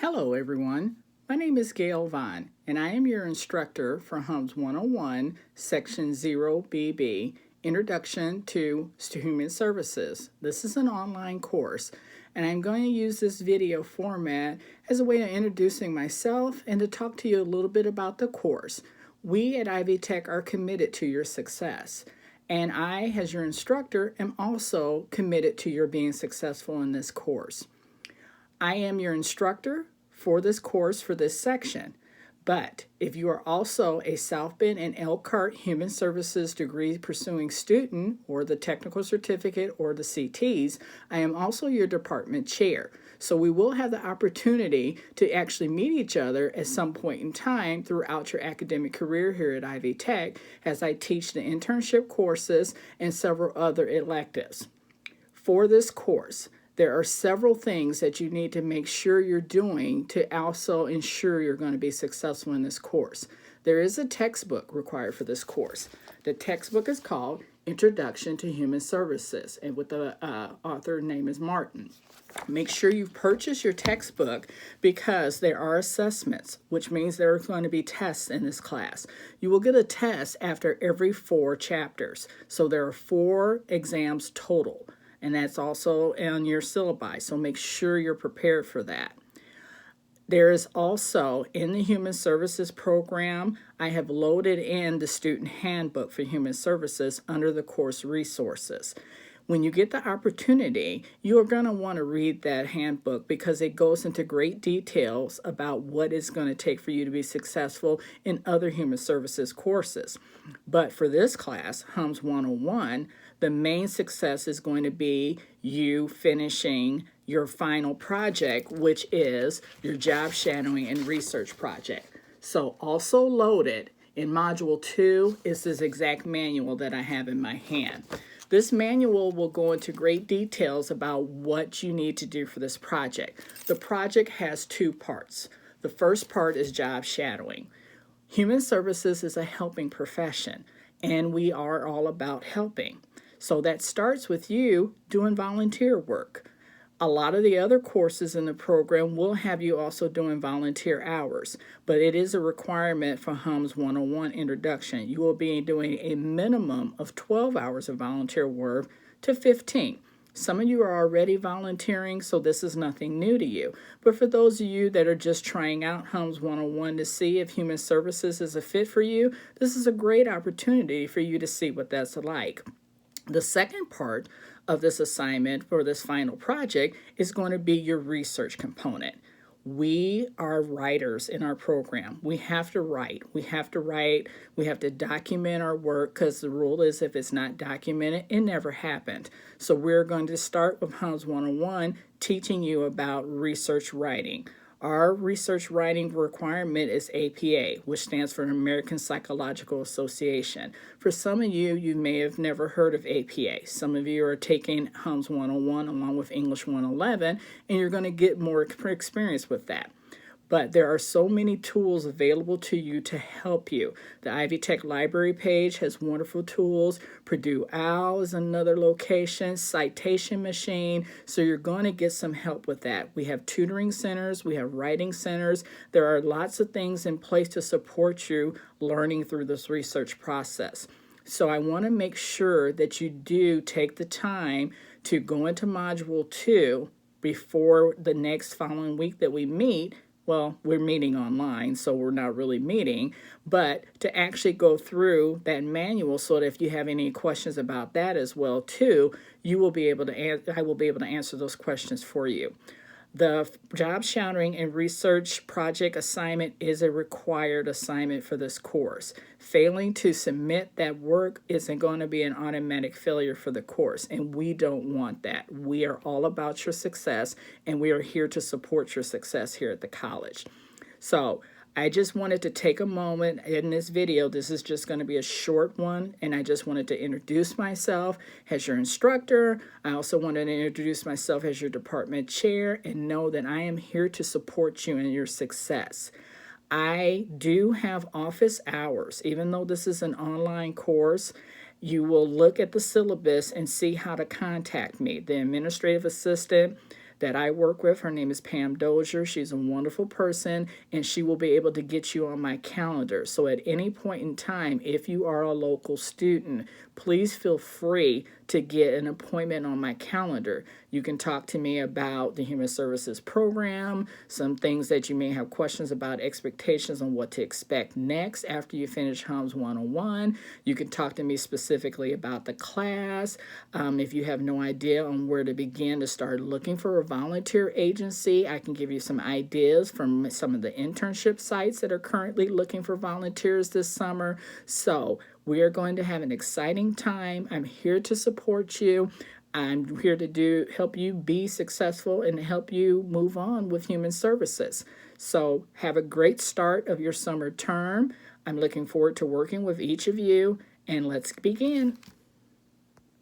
Hello everyone, my name is Gail Vaughn and I am your instructor for HUMS 101 Section 0BB, Introduction to Human Services. This is an online course and I'm going to use this video format as a way of introducing myself and to talk to you a little bit about the course. We at Ivy Tech are committed to your success. And I, as your instructor, am also committed to your being successful in this course. I am your instructor for this course for this section, but if you are also a South Bend and Elkhart Human Services degree pursuing student or the technical certificate or the CTs, I am also your department chair. So we will have the opportunity to actually meet each other at some point in time throughout your academic career here at Ivy Tech as I teach the internship courses and several other electives. For this course, there are several things that you need to make sure you're doing to also ensure you're going to be successful in this course. There is a textbook required for this course. The textbook is called Introduction to Human Services, and with the author name is Martin. Make sure you purchase your textbook because there are assessments, which means there are going to be tests in this class. You will get a test after every 4 chapters. So there are 4 exams total. And that's also on your syllabi, so make sure you're prepared for that. There is also, in the Human Services program, I have loaded in the Student Handbook for Human Services under the course resources. When you get the opportunity, you are going to want to read that handbook because it goes into great details about what it's going to take for you to be successful in other human services courses. But for this class, HUMS 101, the main success is going to be you finishing your final project, which is your job shadowing and research project. So also loaded in Module 2 is this exact manual that I have in my hand. This manual will go into great details about what you need to do for this project. The project has 2 parts. The first part is job shadowing. Human services is a helping profession, and we are all about helping. So that starts with you doing volunteer work. A lot of the other courses in the program will have you also doing volunteer hours, but it is a requirement for HUMS 101 Introduction. You will be doing a minimum of 12 hours of volunteer work to 15. Some of you are already volunteering, so this is nothing new to you. But for those of you that are just trying out HUMS 101 to see if human services is a fit for you, this is a great opportunity for you to see what that's like. The second part of this assignment for this final project is going to be your research component. We are writers in our program. We have to write. We have to document our work because the rule is if it's not documented, it never happened. So we're going to start with HUMS 101 teaching you about research writing. Our research writing requirement is APA, which stands for American Psychological Association. For some of you, you may have never heard of APA. Some of you are taking HUMS 101 along with English 111, and you're going to get more experience with that. But there are so many tools available to you to help you. The Ivy Tech Library page has wonderful tools. Purdue OWL is another location, Citation Machine. So you're going to get some help with that. We have tutoring centers. We have writing centers. There are lots of things in place to support you learning through this research process. So I want to make sure that you do take the time to go into Module 2 before the next following week that we meet. Well, we're meeting online, so we're not really meeting, but to actually go through that manual so that if you have any questions about that as well, too, I will be able to answer those questions for you. The job shadowing and research project assignment is a required assignment for this course. Failing to submit that work isn't going to be an automatic failure for the course, and we don't want that. We are all about your success, and we are here to support your success here at the college. So I just wanted to take a moment in this video. This is just going to be a short one, and I just wanted to introduce myself as your instructor. I also wanted to introduce myself as your department chair and know that I am here to support you in your success. I do have office hours. Even though this is an online course, you will look at the syllabus and see how to contact me. The administrative assistant that I work with. Her name is Pam Dozier. She's a wonderful person, and she will be able to get you on my calendar. So at any point in time, if you are a local student, please feel free to get an appointment on my calendar. You can talk to me about the Human Services program, some things that you may have questions about, expectations on what to expect next after you finish HUMS 101. You can talk to me specifically about the class. If you have no idea on where to begin to start looking for a volunteer agency, I can give you some ideas from some of the internship sites that are currently looking for volunteers this summer. So we are going to have an exciting time. I'm here to support you. I'm here to help you be successful and help you move on with human services. So have a great start of your summer term. I'm looking forward to working with each of you, and let's begin.